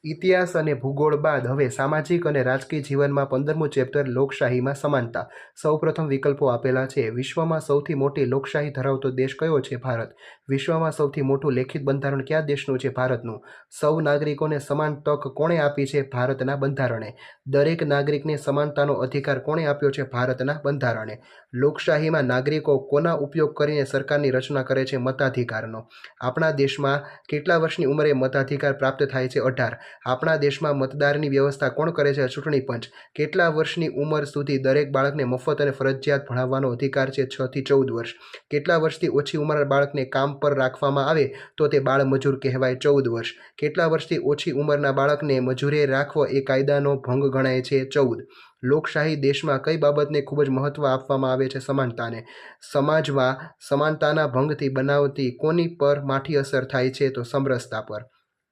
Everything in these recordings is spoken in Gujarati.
ઇતિહાસ અને ભૂગોળ બાદ હવે સામાજિક અને રાજકીય જીવનમાં 15મું ચેપ્ટર લોકશાહીમાં સમાનતા. સૌપ્રથમ વિકલ્પો આપેલા છે. વિશ્વમાં સૌથી મોટી લોકશાહી ધરાવતો દેશ કયો છે? ભારત. વિશ્વમાં સૌથી મોટું લેખિત બંધારણ કયા દેશનું છે? ભારતનું. સૌ નાગરિકોને સમાન તક કોણે આપી છે? ભારતના બંધારણે. દરેક નાગરિકને સમાનતાનો અધિકાર કોણે આપ્યો છે? ભારતના બંધારણે. લોકશાહીમાં નાગરિકો કોના ઉપયોગ કરીને સરકારની રચના કરે છે? મતાધિકારનો. આપણા દેશમાં કેટલા વર્ષની ઉંમરે મતાધિકાર પ્રાપ્ત થાય છે? 18. આપણા દેશમાં મતદારની વ્યવસ્થા કોણ કરે છે? ચૂંટણી પંચ. કેટલા વર્ષની ઉંમર સુધી દરેક બાળકને મફત અને ફરજિયાત ભણાવવાનો અધિકાર છે? 6 થી 14 વર્ષ. કેટલા વર્ષથી ઓછી ઉંમરના બાળકને કામ પર રાખવામાં આવે તો તે બાળમજૂર કહેવાય? 14 વર્ષ. કેટલા વર્ષથી ઓછી ઉંમરના બાળકને મજૂરે રાખવો એ કાયદાનો ભંગ ગણાય છે? 14. લોકશાહી દેશમાં કઈ બાબતને ખૂબ જ મહત્વ આપવામાં આવે છે? સમાનતાને. સમાજમાં સમાનતાના ભંગથી બનાવતી કોની પર માઠી અસર થાય છે? તો સમરસતા પર.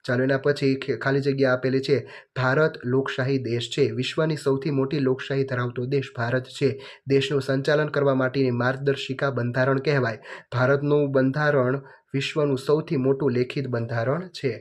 ચાલો એના પછી ખાલી જગ્યા આપેલી છે. ભારત લોકશાહી દેશ છે. વિશ્વની સૌથી મોટી લોકશાહી ધરાવતો દેશ ભારત છે. દેશનું સંચાલન કરવા માટેની માર્ગદર્શિકા બંધારણ કહેવાય. ભારતનું બંધારણ વિશ્વનું સૌથી મોટું લેખિત બંધારણ છે.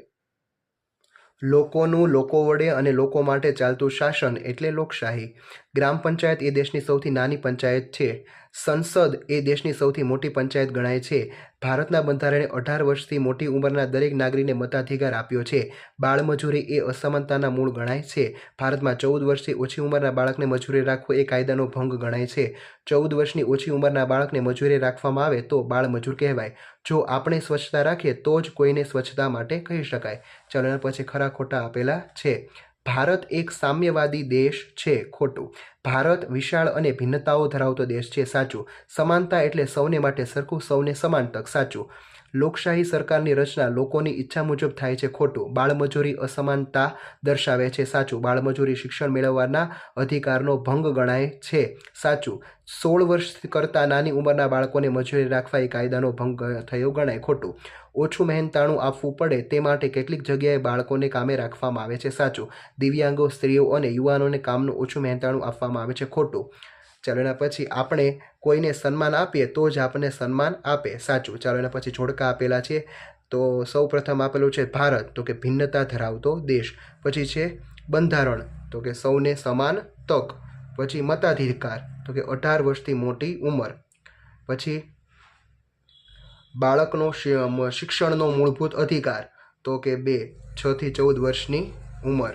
લોકોનું, લોકો વડે અને લોકો માટે ચાલતું શાસન એટલે લોકશાહી. ગ્રામ પંચાયત એ દેશની સૌથી નાની પંચાયત છે. સંસદ એ દેશની સૌથી મોટી પંચાયત ગણાય છે. ભારતના બંધારણે 18 વર્ષથી મોટી ઉંમરના દરેક નાગરિકને મતાધિકાર આપ્યો છે. બાળમજૂરી એ અસમાનતાના મૂળ ગણાય છે. ભારતમાં 14 વર્ષથી ઓછી ઉંમરના બાળકને મજૂરી રાખવો એ કાયદાનો ભંગ ગણાય છે. 14 વર્ષની ઓછી ઉંમરના બાળકને મજૂરી રાખવામાં આવે તો બાળમજૂર કહેવાય. જો આપણે સ્વચ્છતા રાખીએ તો જ કોઈને સ્વચ્છતા માટે કહી શકાય. ચાલો એના પછી ખરા ખોટા આપેલા છે. ભારત એક સામ્યવાદી દેશ છે. ખોટું. ભારત વિશાળ અને ભિન્નતાઓ ધરાવતો દેશ છે. સાચું. સમાનતા એટલે સૌને માટે સરખું, સૌને સમાન તક. સાચું. લોકશાહી સરકારની રચના લોકોની ઈચ્છા મુજબ થાય છે. ખોટું. બાળમજૂરી અસમાનતા દર્શાવે છે. સાચું. બાળમજૂરી શિક્ષણ મેળવવાના અધિકારનો ભંગ ગણાય છે. સાચું. 16 વર્ષ કરતાં નાની ઉંમરના બાળકોને મજૂરી રાખવા એ કાયદાનો ભંગ થયો ગણાય. ખોટું. ઓછું મહેનતાણું આપવું પડે તે માટે કેટલીક જગ્યાએ બાળકોને કામે રાખવામાં આવે છે. સાચું. દિવ્યાંગો, સ્ત્રીઓ અને યુવાનોને કામનું ઓછું મહેનતાણું આપવામાં આવે છે. ખોટું. ચાલો એના પછી આપણે કોઈને સન્માન આપીએ તો જ આપણને સન્માન આપે. સાચું. ચાલો એના પછી જોડકા આપેલા છે. તો સૌ પ્રથમ આપેલું છે ભારત, તો કે ભિન્નતા ધરાવતો દેશ. પછી છે બંધારણ, તો કે સૌને સમાન તક. પછી મતાધિકાર, તો કે 18 વર્ષથી મોટી ઉંમર. પછી બાળકનો શિક્ષણનો મૂળભૂત અધિકાર, તો કે 2, 6 થી 14 વર્ષની ઉંમર.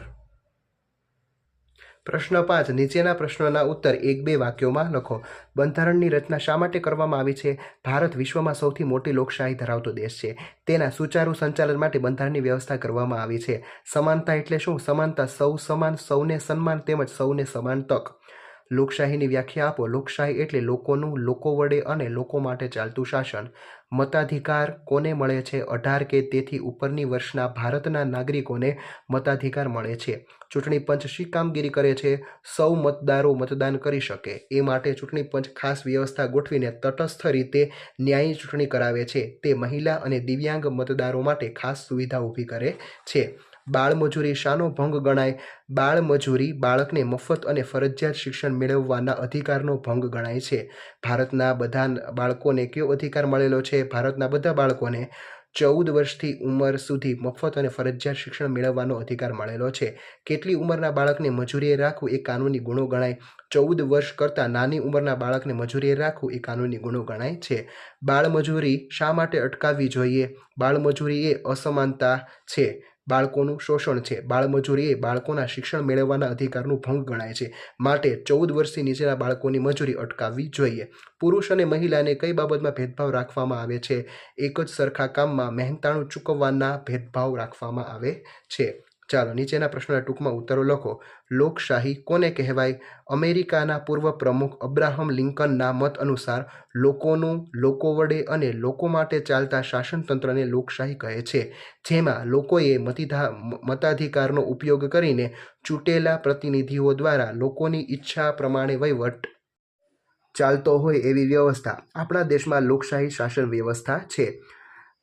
પ્રશ્ન 5. નીચેના પ્રશ્નોના ઉત્તર 1-2 વાક્યોમાં લખો. બંધારણની રચના શા માટે કરવામાં આવી છે? ભારત વિશ્વમાં સૌથી મોટી લોકશાહી ધરાવતો દેશ છે. તેના સુચારુ સંચાલન માટે બંધારણની વ્યવસ્થા કરવામાં આવી છે. સમાનતા એટલે શું? સમાનતા સૌ સમાન, સૌને સન્માન તેમજ સૌને સમાન તક. લોકશાહીની વ્યાખ્યા આપો. લોકશાહી એટલે લોકોનું, લોકો વડે અને લોકો માટે ચાલતું શાસન. મતાધિકાર કોને મળે છે? 18 કે તેથી ઉપરની વર્ષના ભારતના નાગરિકોને મતાધિકાર મળે છે. ચૂંટણી પંચ શી કામગીરી કરે છે? સૌ મતદારો મતદાન કરી શકે એ માટે ચૂંટણી પંચ ખાસ વ્યવસ્થા ગોઠવીને તટસ્થ રીતે ન્યાયી ચૂંટણી કરાવે છે. તે મહિલા અને દિવ્યાંગ મતદારો માટે ખાસ સુવિધા ઊભી કરે છે. બાળમજૂરી શાનો ભંગ ગણાય? બાળમજૂરી બાળકને મફત અને ફરજિયાત શિક્ષણ મેળવવાના અધિકારનો ભંગ ગણાય છે. ભારતના બધા બાળકોને કયો અધિકાર મળેલો છે? ભારતના બધા બાળકોને 14 વર્ષથી ઉંમર સુધી મફત અને ફરજિયાત શિક્ષણ મેળવવાનો અધિકાર મળેલો છે. કેટલી ઉંમરના બાળકને મજૂરીએ રાખવું એ કાનૂની ગુનો ગણાય? 14 વર્ષ કરતાં નાની ઉંમરના બાળકને મજૂરીએ રાખવું એ કાનૂની ગુનો ગણાય છે. બાળમજૂરી શા માટે અટકાવવી જોઈએ? બાળમજૂરી એ અસમાનતા છે. બાળકોનું શોષણ છે. બાળમજૂરી એ બાળકોના શિક્ષણ મેળવવાના અધિકારનું ભંગ ગણાય છે. માટે 14 વર્ષથી નીચેના બાળકોની મજૂરી અટકાવવી જોઈએ. પુરુષ અને મહિલાને કઈ બાબતમાં ભેદભાવ રાખવામાં આવે છે? એક જ સરખા કામમાં મહેનતાણું ચૂકવવાના ભેદભાવ રાખવામાં આવે છે. ચાલો નીચેના પ્રશ્નોના ટૂંકમાં ઉત્તરો લખો. લોકશાહી કોને કહેવાય? અમેરિકાના પૂર્વ પ્રમુખ અબ્રાહમ લિંકનના મત અનુસાર લોકોનું, લોકો વડે અને લોકો માટે ચાલતા શાસનતંત્રને લોકશાહી કહે છે. જેમાં લોકોએ મતાધિકારનો ઉપયોગ કરીને ચૂંટેલા પ્રતિનિધિઓ દ્વારા લોકોની ઈચ્છા પ્રમાણે વહીવટ ચાલતો હોય એવી વ્યવસ્થા. આપણા દેશમાં લોકશાહી શાસન વ્યવસ્થા છે.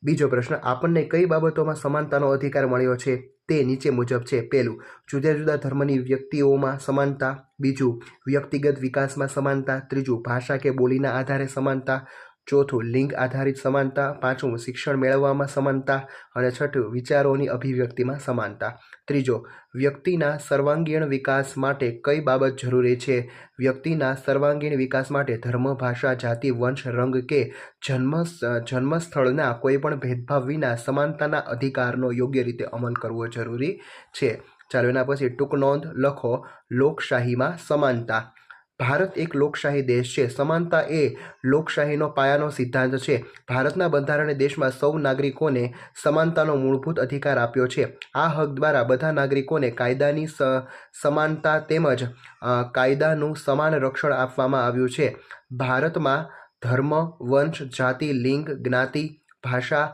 બીજો પ્રશ્ન. આપણને કઈ બાબતોમાં સમાનતાનો અધિકાર મળ્યો છે? તે નીચે મુજબ છે. પહેલું, જુદા જુદા ધર્મની વ્યક્તિઓમાં સમાનતા. બીજું, વ્યક્તિગત વિકાસમાં સમાનતા. ત્રીજું, ભાષા કે બોલીના આધારે સમાનતા. ચોથું લિંગ આધારિત સમાનતા, પાંચમું શિક્ષણ મેળવવામાં સમાનતા અને છઠ્ઠું વિચારોની અભિવ્યક્તિમાં સમાનતા. ત્રીજો, વ્યક્તિના સર્વાંગીણ વિકાસ માટે કઈ બાબત જરૂરી છે? વ્યક્તિના સર્વાંગીણ વિકાસ માટે ધર્મ, ભાષા, જાતિ, વંશ, રંગ કે જન્મસ્થળના કોઈપણ ભેદભાવ વિના સમાનતાના અધિકારનો યોગ્ય રીતે અમલ કરવો જરૂરી છે. ચાલો એના પછી ટૂંક નોંધ લખો. લોકશાહીમાં સમાનતા. ભારત એક લોકશાહી દેશ છે. સમાનતા એ લોકશાહીનો પાયાનો સિદ્ધાંત છે. ભારતના બંધારણે દેશમાં સૌ નાગરિકોને સમાનતાનો મૂળભૂત અધિકાર આપ્યો છે. આ હક દ્વારા બધા નાગરિકોને કાયદાની સમાનતા તેમજ કાયદાનું સમાન રક્ષણ આપવામાં આવ્યું છે. ભારતમાં ધર્મ, વંશ, જાતિ, લિંગ, જ્ઞાતિ, ભાષા,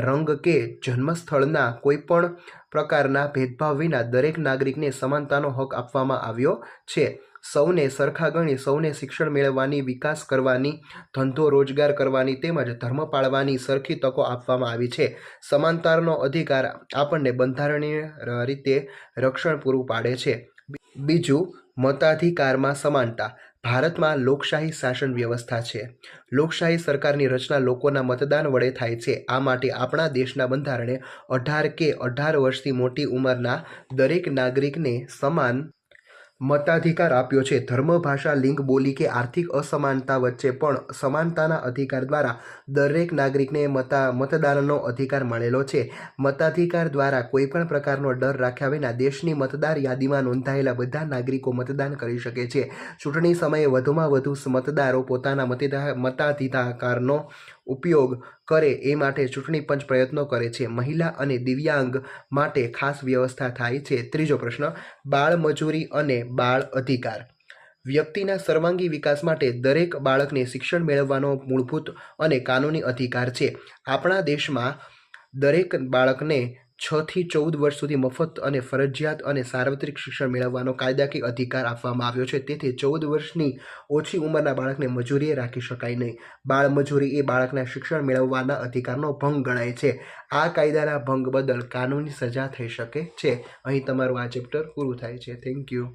રંગ કે જન્મસ્થળના કોઈપણ પ્રકારના ભેદભાવ વિના દરેક નાગરિકને સમાનતાનો હક આપવામાં આવ્યો છે. સૌને સરખા ગણી સૌને શિક્ષણ મેળવવાની, વિકાસ કરવાની, ધંધો રોજગાર કરવાની તેમજ ધર્મ પાળવાની સરખી તકો આપવામાં આવી છે. સમાનતાનો અધિકાર આપણને બંધારણીય રીતે રક્ષણ પૂરું પાડે છે. બીજું, મતાધિકારમાં સમાનતા. ભારતમાં લોકશાહી શાસન વ્યવસ્થા છે. લોકશાહી સરકારની રચના લોકોના મતદાન વડે થાય છે. આ માટે આપણા દેશના બંધારણે 18 કે 18 વર્ષથી મોટી ઉંમરના દરેક નાગરિકને સમાન મતાધિકાર આપ્યો છે. ધર્મ, ભાષા, લિંગ, બોલી કે આર્થિક અસમાનતા વચ્ચે પણ સમાનતાના અધિકાર દ્વારા દરેક નાગરિકને મતદાનનો અધિકાર મળેલો છે. મતાધિકાર દ્વારા કોઈપણ પ્રકારનો ડર રાખ્યા વિના દેશની મતદાર યાદીમાં નોંધાયેલા બધા નાગરિકો મતદાન કરી શકે છે. ચૂંટણી સમયે વધુમાં વધુ મતદારો પોતાના મતાધિકારનો ઉપયોગ કરે એ માટે ચૂંટણી પંચ પ્રયત્નો કરે છે. મહિલા અને દિવ્યાંગ માટે ખાસ વ્યવસ્થા થાય છે. ત્રીજો પ્રશ્ન, બાળમજૂરી અને બાળ અધિકાર. વ્યક્તિના સર્વાંગી વિકાસ માટે દરેક બાળકને શિક્ષણ મેળવવાનો મૂળભૂત અને કાનૂની અધિકાર છે. આપણા દેશમાં દરેક બાળકને 6 થી 14 વર્ષ સુધી મફત અને ફરજિયાત અને સાર્વત્રિક શિક્ષણ મેળવવાનો કાયદાકીય અધિકાર આપવામાં આવ્યો છે. તેથી 14 વર્ષની ઓછી ઉંમરના બાળકને મજૂરીએ રાખી શકાય નહીં. બાળમજૂરી એ બાળકના શિક્ષણ મેળવવાના અધિકારનો ભંગ ગણાય છે. આ કાયદાના ભંગ બદલ કાનૂની સજા થઈ શકે છે. અહીં તમારું આ ચેપ્ટર પૂરું થાય છે. Thank you.